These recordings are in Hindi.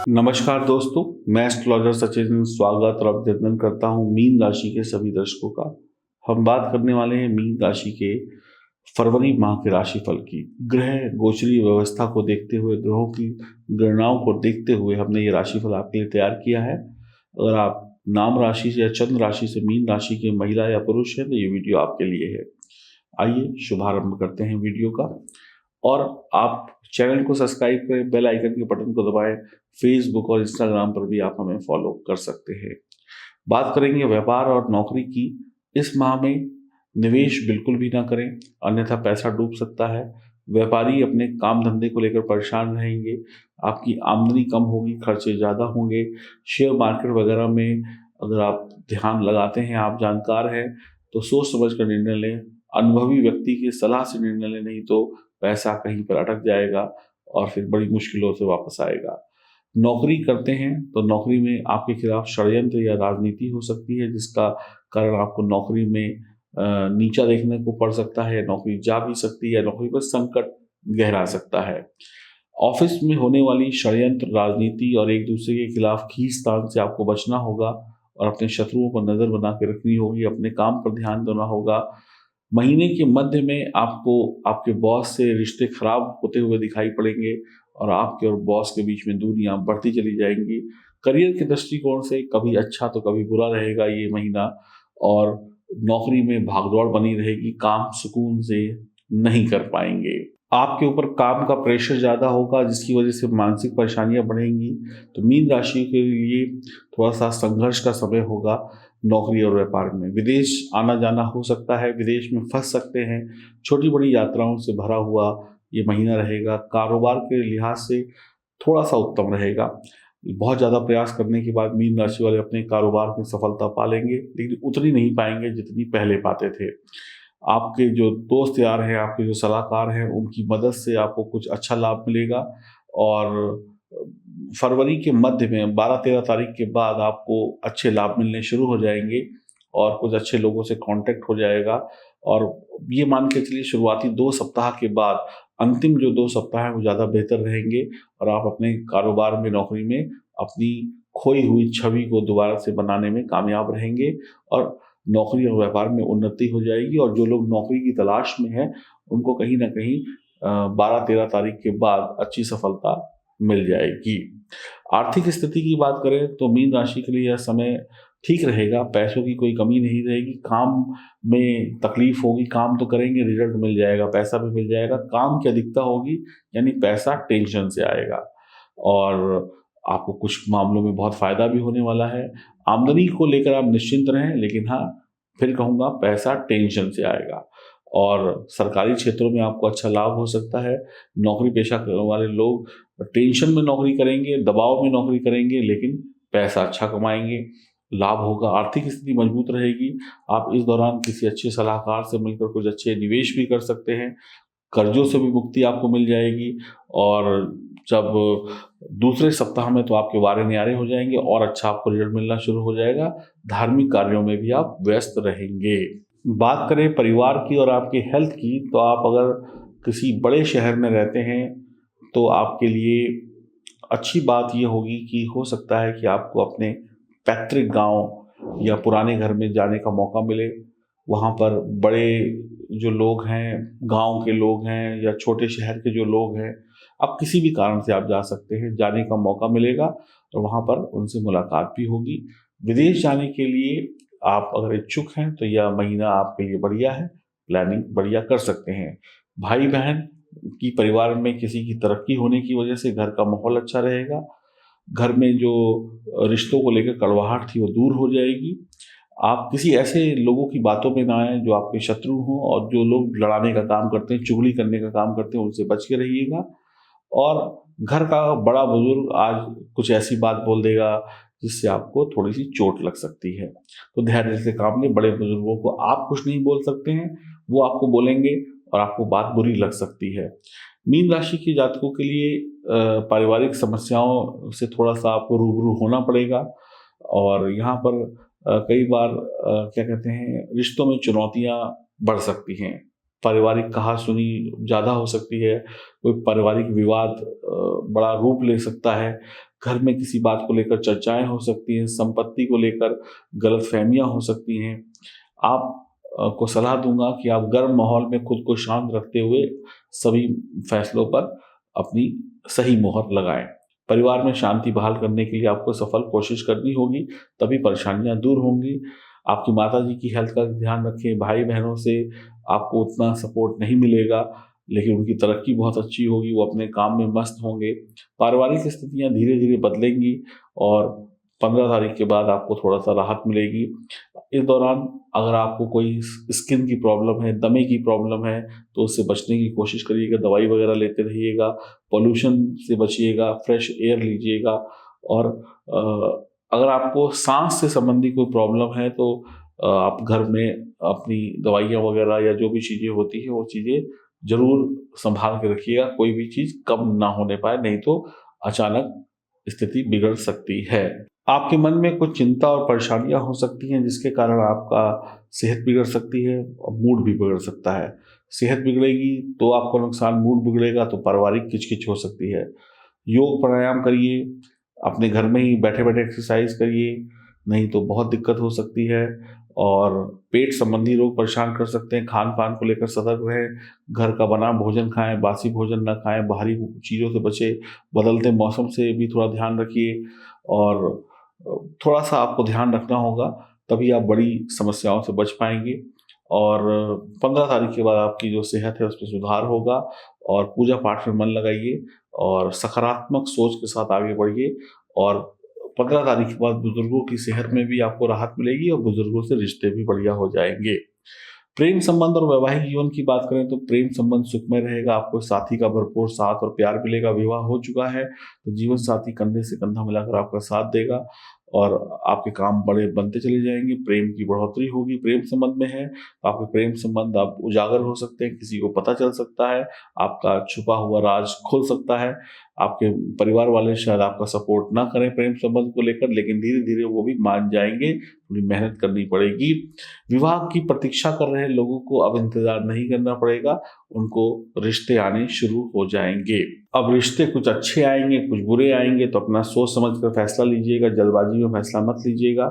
नमस्कार दोस्तों, मैं एस्ट्रोलॉजर सचिन स्वागत और अभिनंदन करता हूं मीन राशि के सभी दर्शकों का। हम बात करने वाले हैं मीन राशि के फरवरी माह के राशिफल की। ग्रह गोचरीय व्यवस्था को देखते हुए, ग्रहों की गणनाओं को देखते हुए हमने ये राशिफल आपके लिए तैयार किया है। अगर आप नाम राशि से या चंद्र राशि से मीन राशि के महिला या पुरुष हैं तो ये वीडियो आपके लिए है। आइए शुभारंभ करते हैं वीडियो का। और आप चैनल को सब्सक्राइब करें, बेल आइकन के बटन को दबाएं। फेसबुक और इंस्टाग्राम पर भी आप हमें फॉलो कर सकते हैं। बात करेंगे व्यापार और नौकरी की। इस माह में निवेश बिल्कुल भी ना करें, अन्यथा पैसा डूब सकता है। व्यापारी अपने काम धंधे को लेकर परेशान रहेंगे। आपकी आमदनी कम होगी, खर्चे ज़्यादा होंगे। शेयर मार्केट वगैरह में अगर आप ध्यान लगाते हैं, आप जानकार हैं, तो सोच समझ कर निर्णय लें। अनुभवी व्यक्ति की सलाह से निर्णय लें, नहीं तो पैसा कहीं पर अटक जाएगा और फिर बड़ी मुश्किलों से वापस आएगा। नौकरी करते हैं तो नौकरी में आपके खिलाफ षड्यंत्र या राजनीति हो सकती है, जिसका कारण आपको नौकरी में नीचा देखने को पड़ सकता है। नौकरी जा भी सकती है, नौकरी पर संकट गहरा सकता है। ऑफिस में होने वाली षड्यंत्र, राजनीति और एक दूसरे के खिलाफ खींचतान से आपको बचना होगा और अपने शत्रुओं पर नजर बना के रखनी होगी। अपने काम पर ध्यान देना होगा। महीने के मध्य में आपको आपके बॉस से रिश्ते खराब होते हुए दिखाई पड़ेंगे और आपके और बॉस के बीच में दूरियां बढ़ती चली जाएंगी। करियर के दृष्टिकोण से कभी अच्छा तो कभी बुरा रहेगा ये महीना, और नौकरी में भागदौड़ बनी रहेगी। काम सुकून से नहीं कर पाएंगे। आपके ऊपर काम का प्रेशर ज़्यादा होगा, जिसकी वजह से मानसिक परेशानियां बढ़ेंगी। तो मीन राशि के लिए थोड़ा सा संघर्ष का समय होगा। नौकरी और व्यापार में विदेश आना जाना हो सकता है, विदेश में फंस सकते हैं। छोटी बड़ी यात्राओं से भरा हुआ ये महीना रहेगा। कारोबार के लिहाज से थोड़ा सा उत्तम रहेगा। बहुत ज़्यादा प्रयास करने के बाद मीन राशि वाले अपने कारोबार में सफलता पा लेंगे, लेकिन उतनी नहीं पाएंगे जितनी पहले पाते थे। आपके जो दोस्त यार हैं, आपके जो सलाहकार हैं, उनकी मदद से आपको कुछ अच्छा लाभ मिलेगा। और फरवरी के मध्य में 12-13 तारीख के बाद आपको अच्छे लाभ मिलने शुरू हो जाएंगे और कुछ अच्छे लोगों से कांटेक्ट हो जाएगा। और ये मान के चलिए शुरुआती 2 सप्ताह के बाद अंतिम जो 2 सप्ताह हैं वो ज़्यादा बेहतर रहेंगे और आप अपने कारोबार में, नौकरी में अपनी खोई हुई छवि को दोबारा से बनाने में कामयाब रहेंगे और नौकरी और व्यापार में उन्नति हो जाएगी। और जो लोग नौकरी की तलाश में हैं उनको कहीं ना कहीं 12-13 तारीख के बाद अच्छी सफलता मिल जाएगी। आर्थिक स्थिति की बात करें तो मीन राशि के लिए यह समय ठीक रहेगा। पैसों की कोई कमी नहीं रहेगी। काम में तकलीफ होगी, काम तो करेंगे, रिजल्ट मिल जाएगा, पैसा भी मिल जाएगा। काम की अधिकता होगी, यानी पैसा टेंशन से आएगा और आपको कुछ मामलों में बहुत फायदा भी होने वाला है। आमदनी को लेकर आप निश्चिंत रहें, लेकिन हाँ, फिर कहूँगा पैसा टेंशन से आएगा। और सरकारी क्षेत्रों में आपको अच्छा लाभ हो सकता है। नौकरी पेशा करने वाले लोग टेंशन में नौकरी करेंगे, दबाव में नौकरी करेंगे, लेकिन पैसा अच्छा कमाएंगे, लाभ होगा। आर्थिक स्थिति मजबूत रहेगी। आप इस दौरान किसी अच्छे सलाहकार से मिलकर कुछ अच्छे निवेश भी कर सकते हैं। कर्जों से भी मुक्ति आपको मिल जाएगी। और जब दूसरे सप्ताह में तो आपके वारे न्यारे हो जाएंगे और अच्छा आपको रिजल्ट मिलना शुरू हो जाएगा। धार्मिक कार्यों में भी आप व्यस्त रहेंगे। बात करें परिवार की और आपकी हेल्थ की, तो आप अगर किसी बड़े शहर में रहते हैं तो आपके लिए अच्छी बात यह होगी कि हो सकता है कि आपको अपने पैतृक गांव या पुराने घर में जाने का मौका मिले। वहाँ पर बड़े जो लोग हैं, गांव के लोग हैं या छोटे शहर के जो लोग हैं, आप किसी भी कारण से आप जा सकते हैं, जाने का मौका मिलेगा और वहाँ पर उनसे मुलाकात भी होगी। विदेश जाने के लिए आप अगर इच्छुक हैं तो यह महीना आपके लिए बढ़िया है, प्लानिंग बढ़िया कर सकते हैं। भाई बहन की, परिवार में किसी की तरक्की होने की वजह से घर का माहौल अच्छा रहेगा। घर में जो रिश्तों को लेकर कड़वाहट थी वो दूर हो जाएगी। आप किसी ऐसे लोगों की बातों में ना आए जो आपके शत्रु हों, और जो लोग लड़ाने का काम करते हैं, चुगली करने का काम करते हैं, उनसे बच के रहिएगा। और घर का बड़ा बुजुर्ग आज कुछ ऐसी बात बोल देगा जिससे आपको थोड़ी सी चोट लग सकती है, तो धैर्य से काम लें। बड़े बुजुर्गों को आप कुछ नहीं बोल सकते हैं, वो आपको बोलेंगे और आपको बात बुरी लग सकती है। मीन राशि के जातकों के लिए पारिवारिक समस्याओं से थोड़ा सा आपको रूबरू होना पड़ेगा और यहाँ पर कई बार क्या कहते हैं, रिश्तों में चुनौतियाँ बढ़ सकती हैं। पारिवारिक कहा-सुनी ज़्यादा हो सकती है, कोई पारिवारिक विवाद बड़ा रूप ले सकता है, घर में किसी बात को लेकर चर्चाएँ हो सकती हैं, संपत्ति को लेकर गलतफ़हमियाँ हो सकती हैं। आप को सलाह दूँगा कि आप गर्म माहौल में खुद को शांत रखते हुए सभी फैसलों पर अपनी सही मुहर लगाएँ। परिवार में शांति बहाल करने के लिए आपको सफल कोशिश करनी होगी, तभी परेशानियाँ दूर होंगी। आपकी माताजी की हेल्थ का ध्यान रखें, भाई-बहनों से आपको उतना सपोर्ट नहीं मिलेगा, लेकिन उनकी तरक्की बहुत अच्छी होगी, वो अपने काम में मस्त होंगे। पारिवारिक स्थितियाँ धीरे-धीरे बदलेंगी और 15 तारीख के बाद आपको थोड़ा-सा राहत मिलेगी। इस दौरान अगर आपको कोई स्किन की प्रॉब्लम है, दमे की प्रॉब्लम है, तो उससे बचने की कोशिश करिएगा, दवाई वगैरह लेते रहिएगा, पॉल्यूशन से बचिएगा, फ्रेश एयर लीजिएगा और अगर आपको साँस से संबंधी कोई प्रॉब्लम है तो आप घर में अपनी दवाइयाँ वगैरह या जो भी चीज़ें होती हैं, वो चीज़ें ज़रूर सँभाल के रखिएगा, कोई भी चीज़ कम ना होने पाए, नहीं तो अचानक स्थिति बिगड़ सकती है। आपके मन में कुछ चिंता और परेशानियाँ हो सकती हैं जिसके कारण आपका सेहत बिगड़ सकती है और मूड भी बिगड़ सकता है। सेहत बिगड़ेगी तो आपका नुकसान, मूड बिगड़ेगा तो पारिवारिक किच-किच हो सकती है। योग प्राणायाम करिए, अपने घर में ही बैठे-बैठे एक्सरसाइज करिए, नहीं तो बहुत दिक्कत हो सकती है और पेट संबंधी रोग परेशान कर सकते हैं। खान-पान को लेकर सतर्क रहें, घर का बना भोजन खाएँ, बासी भोजन ना खाएँ, बाहरी चीज़ों से बचें, बदलते मौसम से भी थोड़ा ध्यान रखिए और थोड़ा-सा आपको ध्यान रखना होगा, तभी आप बड़ी समस्याओं से बच पाएँगे और 15 तारीख के बाद आपकी जो सेहत है उसमें सुधार होगा और पूजा-पाठ में मन लगाइए और सकारात्मक सोच के साथ आगे बढ़िए और 15 तारीख के बाद बुजुर्गों की सेहत में भी आपको राहत मिलेगी और बुजुर्गों से रिश्ते भी बढ़िया हो जाएँगे। प्रेम संबंध और वैवाहिक जीवन की बात करें तो प्रेम संबंध सुखमय रहेगा, आपको साथी का भरपूर साथ और प्यार मिलेगा। विवाह हो चुका है तो जीवन साथी कंधे से कंधा मिलाकर आपका साथ देगा और आपके काम बड़े बनते चले जाएंगे। प्रेम की बढ़ोतरी होगी, प्रेम संबंध में है तो आपके प्रेम संबंध आप उजागर हो सकते हैं, किसी को पता चल सकता है, आपका छुपा हुआ राज खुल सकता है। आपके परिवार वाले शायद आपका सपोर्ट ना करें प्रेम संबंध को लेकर, लेकिन धीरे धीरे वो भी मान जाएंगे, थोड़ी मेहनत करनी पड़ेगी। विवाह की प्रतीक्षा कर रहे लोगों को अब इंतजार नहीं करना पड़ेगा, उनको रिश्ते आने शुरू हो जाएंगे। अब रिश्ते कुछ अच्छे आएंगे, कुछ बुरे आएंगे, तो अपना सोच समझ कर फैसला लीजिएगा, जल्दबाजी में फैसला मत लीजिएगा।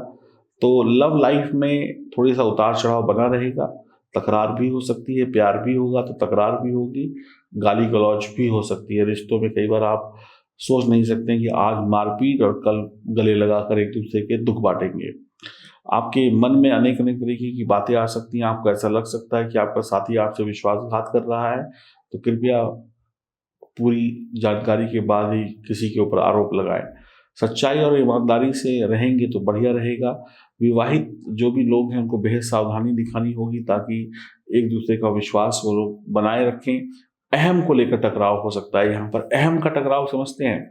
तो लव लाइफ में थोड़ी सा उतार चढ़ाव बना रहेगा, तकरार भी हो सकती है, प्यार भी होगा तो तकरार भी होगी, गाली गलौज भी हो सकती है। रिश्तों में कई बार आप सोच नहीं सकते कि आज मारपीट और कल गले लगाकर एक दूसरे के दुख बांटेंगे। आपके मन में अनेक अनेक तरीके की बातें आ सकती हैं, आपको ऐसा लग सकता है कि आपका साथी आपसे विश्वासघात कर रहा है, तो कृपया पूरी जानकारी के बाद ही किसी के ऊपर आरोप लगाएं। सच्चाई और ईमानदारी से रहेंगे तो बढ़िया रहेगा। विवाहित जो भी लोग हैं उनको बेहद सावधानी दिखानी होगी ताकि एक दूसरे का विश्वास वो लोग बनाए रखें। अहम को लेकर टकराव हो सकता है, यहाँ पर अहम का टकराव समझते हैं।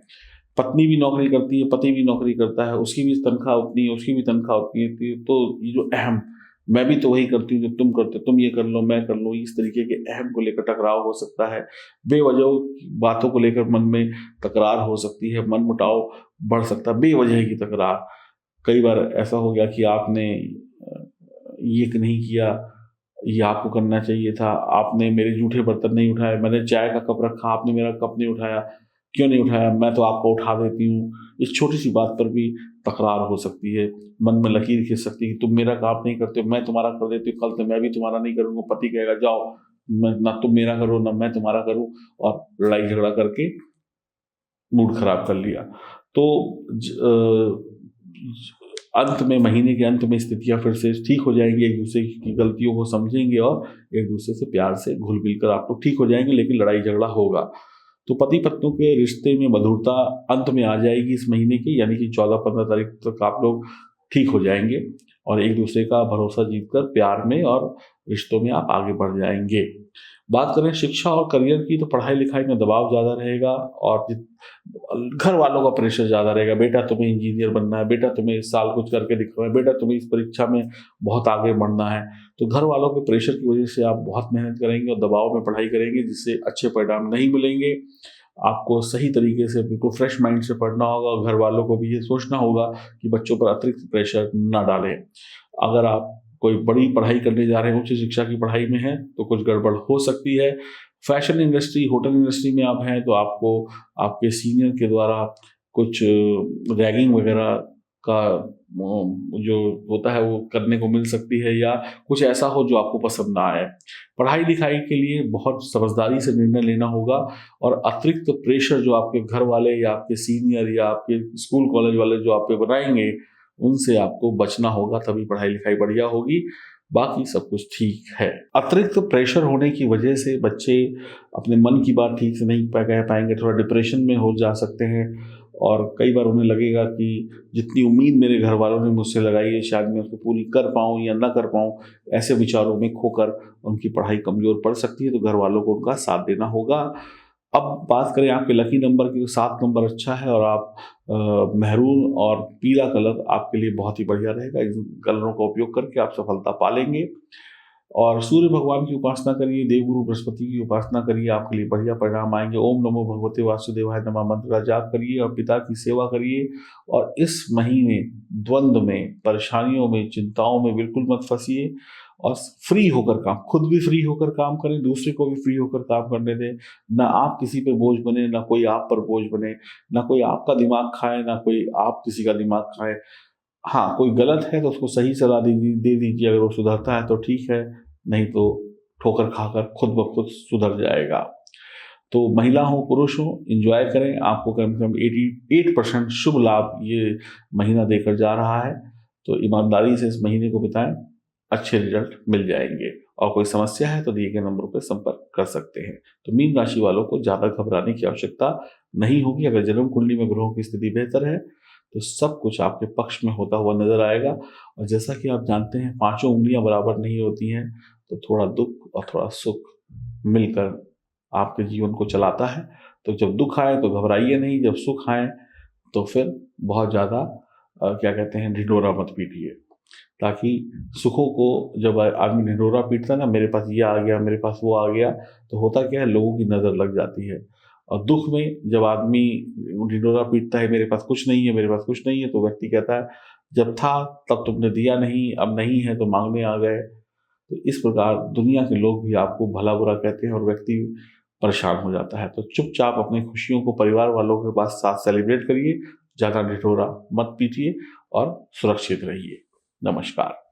पत्नी भी नौकरी करती है, पति भी नौकरी करता है, उसकी भी तनख्वाह उतनी है, उसकी भी तनख्वाह उतनी है, तो ये जो अहम, मैं भी तो वही करती हूँ जो तुम करते, तुम ये कर लो मैं कर लो, इस तरीके के अहम को लेकर टकराव हो सकता है। बेवजह बातों को लेकर मन में तकरार हो सकती है, मन मुटाव बढ़ सकता है, बेवजह की तकरार। कई बार ऐसा हो गया कि आपने ये नहीं किया, ये आपको करना चाहिए था, आपने मेरे जूठे बर्तन नहीं उठाए, मैंने चाय का कप रखा, आपने मेरा कप नहीं उठाया, क्यों नहीं उठाया, मैं तो आपको उठा देती हूँ। इस छोटी सी बात पर भी तकरार हो सकती है, मन में लकीर खींच सकती है कि तुम मेरा काम नहीं करते हो, मैं तुम्हारा कर देती हूँ, कल से मैं भी तुम्हारा नहीं करूँगा। पति कहेगा जाओ, ना तुम मेरा करो ना मैं तुम्हारा करूँ, और लड़ाई झगड़ा करके मूड खराब कर लिया। तो अंत में, महीने के अंत में स्थितियां फिर से ठीक हो जाएंगी, एक दूसरे की गलतियों को समझेंगे और एक दूसरे से प्यार से घुल मिल कर आप लोग ठीक हो जाएंगे, लेकिन लड़ाई झगड़ा होगा। तो पति पत्नियों के रिश्ते में मधुरता अंत में आ जाएगी इस महीने की, यानी कि 14-15 तारीख तक आप लोग ठीक हो जाएंगे और एक दूसरे का भरोसा जीतकर प्यार में और रिश्तों में आप आगे बढ़ जाएंगे। बात करें शिक्षा और करियर की, तो पढ़ाई लिखाई में दबाव ज़्यादा रहेगा और घर वालों का प्रेशर ज़्यादा रहेगा। बेटा तुम्हें इंजीनियर बनना है, बेटा तुम्हें इस साल कुछ करके दिखाना है, बेटा तुम्हें इस परीक्षा में बहुत आगे बढ़ना है। तो घर वालों के प्रेशर की वजह से आप बहुत मेहनत करेंगे और दबाव में पढ़ाई करेंगे, जिससे अच्छे परिणाम नहीं मिलेंगे। आपको सही तरीके से बिल्कुल फ्रेश माइंड से पढ़ना होगा और घर वालों को भी ये सोचना होगा कि बच्चों पर अतिरिक्त प्रेशर ना डालें। अगर आप कोई बड़ी पढ़ाई करने जा रहे हैं, उच्च शिक्षा की पढ़ाई में है तो कुछ गड़बड़ हो सकती है। फैशन इंडस्ट्री, होटल इंडस्ट्री में आप हैं तो आपको आपके सीनियर के द्वारा कुछ रैगिंग वगैरह का जो होता है वो करने को मिल सकती है, या कुछ ऐसा हो जो आपको पसंद ना आए। पढ़ाई लिखाई के लिए बहुत समझदारी से निर्णय लेना होगा, और अतिरिक्त प्रेशर जो आपके घर वाले या आपके सीनियर या आपके स्कूल कॉलेज वाले जो आप पे बनाएंगे, उनसे आपको बचना होगा, तभी पढ़ाई लिखाई बढ़िया होगी। बाकी सब कुछ ठीक है। अतिरिक्त प्रेशर होने की वजह से बच्चे अपने मन की बात ठीक से नहीं कह पाएंगे, थोड़ा डिप्रेशन में हो जा सकते हैं, और कई बार उन्हें लगेगा कि जितनी उम्मीद मेरे घर वालों ने मुझसे लगाई है शायद मैं उसको पूरी कर पाऊँ या ना कर पाऊँ। ऐसे विचारों में खोकर उनकी पढ़ाई कमज़ोर पड़ सकती है, तो घर वालों को उनका साथ देना होगा। अब बात करें आपके लकी नंबर की, तो 7 नंबर अच्छा है, और आप मैरून और पीला कलर आपके लिए बहुत ही बढ़िया रहेगा। इन कलरों का उपयोग करके आप सफलता पालेंगे। और सूर्य भगवान की उपासना करिए, देवगुरु बृहस्पति की उपासना करिए, आपके लिए बढ़िया परिणाम आएंगे। ओम नमो भगवते वासुदेवाय नमः मंत्र का जाप करिए और पिता की सेवा करिए। और इस महीने द्वंद्व में, परेशानियों में, चिंताओं में बिल्कुल मत फंसिए, और फ्री होकर काम, खुद भी फ्री होकर काम करें, दूसरे को भी फ्री होकर काम करने दें। ना आप किसी पे बोझ बने, ना कोई आप पर बोझ बने, ना कोई आपका दिमाग खाए, ना कोई आप किसी का दिमाग खाए। हाँ, कोई गलत है तो उसको सही सलाह दे दीजिए, अगर वो सुधरता है तो ठीक है, नहीं तो ठोकर खाकर खुद ब खुद सुधर जाएगा। तो महिला हो पुरुष हो, एंजॉय करें। आपको कम से कम 88% शुभ लाभ ये महीना देकर जा रहा है, तो ईमानदारी से इस महीने को बिताएं, अच्छे रिजल्ट मिल जाएंगे। और कोई समस्या है तो दिए गए नंबरों पर संपर्क कर सकते हैं। तो मीन राशि वालों को ज़्यादा घबराने की आवश्यकता नहीं होगी। अगर जन्म कुंडली में ग्रहों की स्थिति बेहतर है तो सब कुछ आपके पक्ष में होता हुआ नजर आएगा। और जैसा कि आप जानते हैं, 5 उंगलियां बराबर नहीं होती हैं, तो थोड़ा दुख और थोड़ा सुख मिलकर आपके जीवन को चलाता है। तो जब दुख आए तो घबराइए नहीं, जब सुख आए तो फिर बहुत ज़्यादा क्या कहते हैं, ढिंढोरा मत पीटिए। ताकि सुखों को जब आदमी ढिंढोरा पीटता है ना, मेरे पास ये आ गया, मेरे पास वो आ गया, तो होता क्या है, लोगों की नज़र लग जाती है। और दुख में जब आदमी ढिंढोरा पीटता है, मेरे पास कुछ नहीं है, मेरे पास कुछ नहीं है, तो व्यक्ति कहता है जब था तब तुमने दिया नहीं, अब नहीं है तो मांगने आ गए। तो इस प्रकार दुनिया के लोग भी आपको भला बुरा कहते हैं और व्यक्ति परेशान हो जाता है। तो चुपचाप अपनी खुशियों को परिवार वालों के पास साथ सेलिब्रेट करिए, ज़्यादा ढिंढोरा मत पीटिए और सुरक्षित रहिए। नमस्कार।